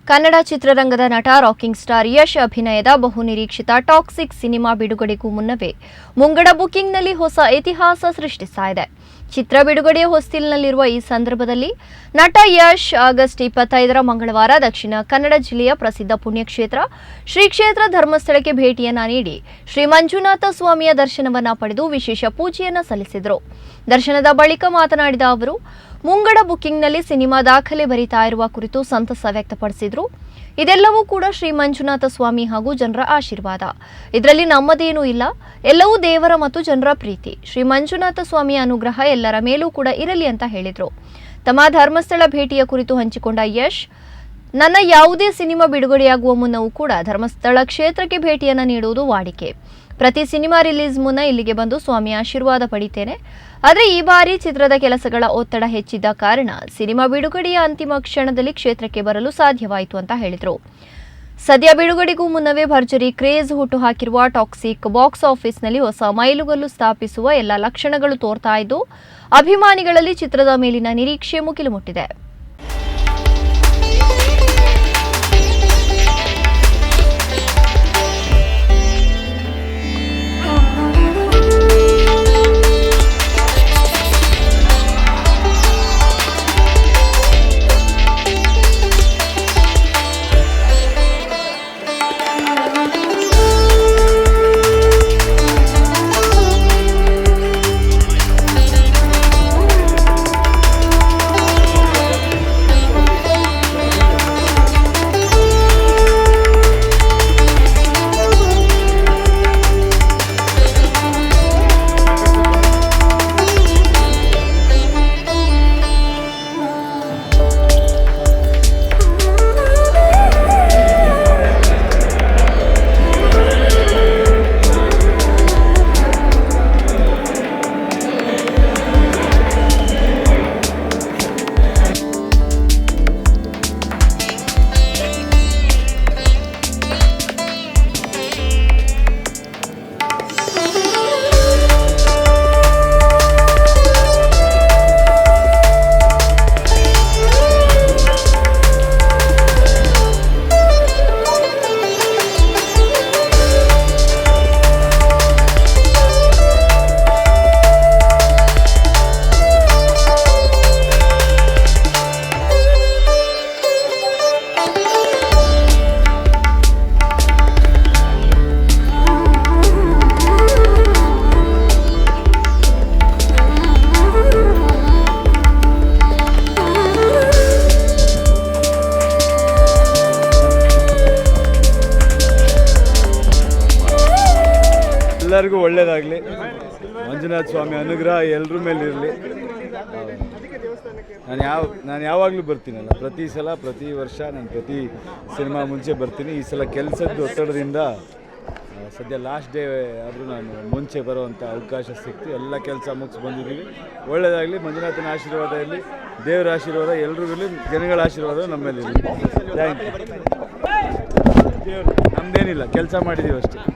ಕನ್ನಡ ಚಿತ್ರರಂಗದ ನಟ rocking star Yash ಅಭಿನಯದ ಬಹುನಿರೀಕ್ಷಿತ ಟಾಕ್ಸಿಕ್ ಸಿನಿಮಾ ಬಿಡುಗಡೆಗೂ ಮುನ್ನವೇ ಮುಂಗಡ ಬುಕಿಂಗ್ನಲ್ಲಿ ಹೊಸ ಇತಿಹಾಸ ಸೃಷ್ಟಿಸಿದೆ. ಚಿತ್ರ ಬಿಡುಗಡೆಯ ಹೊಸ್ತಿಲಿನಲ್ಲಿರುವ ಈ ಸಂದರ್ಭದಲ್ಲಿ ನಟ ಯಶ್ ಆಗಸ್ಟ್ 25ರ ಮಂಗಳವಾರ ದಕ್ಷಿಣ ಕನ್ನಡ ಜಿಲ್ಲೆಯ ಪ್ರಸಿದ್ಧ ಪುಣ್ಯಕ್ಷೇತ್ರ ಶ್ರೀ ಕ್ಷೇತ್ರ ಧರ್ಮಸ್ಥಳಕ್ಕೆ ಭೇಟಿಯನ್ನ ನೀಡಿ ಶ್ರೀ ಮಂಜುನಾಥ ಸ್ವಾಮಿಯ ದರ್ಶನವನ್ನ ಪಡೆದು ವಿಶೇಷ ಪೂಜೆಯನ್ನ ಸಲ್ಲಿಸಿದರು. ದರ್ಶನದ ಬಳಿಕ ಮಾತನಾಡಿದ ಅವರು ಮುಂಗಡ ಬುಕಿಂಗ್ನಲ್ಲಿ ಸಿನಿಮಾ ದಾಖಲೆ ಬರಿತಾ ಇರುವ ಕುರಿತು ಸಂತಸ ವ್ಯಕ್ತಪಡಿಸಿದರು. ಇದೆಲ್ಲವೂ ಕೂಡ ಶ್ರೀ ಮಂಜುನಾಥ ಸ್ವಾಮಿ ಹಾಗೂ ಜನರ ಆಶೀರ್ವಾದ. ಇದರಲ್ಲಿ ನಮ್ಮದೇನೂ ಇಲ್ಲ, ಎಲ್ಲವೂ ದೇವರ ಮತ್ತು ಜನರ ಪ್ರೀತಿ. ಶ್ರೀ ಮಂಜುನಾಥ ಸ್ವಾಮಿಯ ಅನುಗ್ರಹ ಎಲ್ಲರ ಮೇಲೂ ಕೂಡ ಇರಲಿ ಅಂತ ಹೇಳಿದರು. ತಮ್ಮ ಧರ್ಮಸ್ಥಳ ಭೇಟಿಯ ಕುರಿತು ಹಂಚಿಕೊಂಡ ಯಶ್, ನನ್ನ ಯಾವುದೇ ಸಿನಿಮಾ ಬಿಡುಗಡೆಯಾಗುವ ಮುನ್ನವೂ ಕೂಡ ಧರ್ಮಸ್ಥಳ ಕ್ಷೇತ್ರಕ್ಕೆ ಭೇಟಿಯನ್ನು ನೀಡುವುದು ವಾಡಿಕೆ. ಪ್ರತಿ ಸಿನಿಮಾ ರಿಲೀಸ್ ಮುನ್ನ ಇಲ್ಲಿಗೆ ಬಂದು ಸ್ವಾಮಿಯ ಆಶೀರ್ವಾದ ಪಡಿತೇನೆ. ಆದರೆ ಈ ಬಾರಿ ಚಿತ್ರದ ಕೆಲಸಗಳ ಒತ್ತಡ ಹೆಚ್ಚಿದ್ದ ಕಾರಣ ಸಿನಿಮಾ ಬಿಡುಗಡೆಯ ಅಂತಿಮ ಕ್ಷಣದಲ್ಲಿ ಕ್ಷೇತ್ರಕ್ಕೆ ಬರಲು ಸಾಧ್ಯವಾಯಿತು ಅಂತ ಹೇಳಿದರು. ಸದ್ಯ ಬಿಡುಗಡೆಗೂ ಮುನ್ನವೇ ಭರ್ಜರಿ ಕ್ರೇಜ್ ಹುಟ್ಟುಹಾಕಿರುವ ಟಾಕ್ಸಿಕ್ ಬಾಕ್ಸ್ ಆಫೀಸ್ನಲ್ಲಿ ಹೊಸ ಮೈಲುಗಲ್ಲು ಸ್ಥಾಪಿಸುವ ಎಲ್ಲ ಲಕ್ಷಣಗಳು ತೋರ್ತಾ ಇದ್ದು, ಅಭಿಮಾನಿಗಳಲ್ಲಿ ಚಿತ್ರದ ಮೇಲಿನ ನಿರೀಕ್ಷೆ ಮುಗಿಲು ಮುಟ್ಟಿದೆ. ಎಲ್ಲರಿಗೂ ಒಳ್ಳೆಯದಾಗಲಿ. ಮಂಜುನಾಥ ಸ್ವಾಮಿ ಅನುಗ್ರಹ ಎಲ್ಲರ ಮೇಲೆ ಇರಲಿ. ನಾನು ಯಾವಾಗಲೂ ಬರ್ತೀನಲ್ಲ, ಪ್ರತಿ ವರ್ಷ ನಾನು ಪ್ರತಿ ಸಿನಿಮಾ ಮುಂಚೆ ಬರ್ತೀನಿ. ಈ ಸಲ ಕೆಲಸದ ಒತ್ತಡದಿಂದ ಸದ್ಯ ಲಾಸ್ಟ್ ಡೇ ಆದರೂ ನಾನು ಮುಂಚೆ ಬರೋವಂಥ ಅವಕಾಶ ಸಿಕ್ತು. ಎಲ್ಲ ಕೆಲಸ ಮುಗಿಸಿ ಬಂದಿದ್ದೀವಿ. ಒಳ್ಳೆಯದಾಗಲಿ. ಮಂಜುನಾಥನ ಆಶೀರ್ವಾದ ಇರಲಿ, ದೇವರ ಆಶೀರ್ವಾದ ಎಲ್ರಿಗೂ ಇರಲಿ, ಜನಗಳ ಆಶೀರ್ವಾದ ನಮ್ಮ ಮೇಲೆ ಇರಲಿ. Thank you. ದೇವರು ನಮ್ಮದೇನಿಲ್ಲ, ಕೆಲಸ ಮಾಡಿದ್ದೀವಿ ಅಷ್ಟೇ.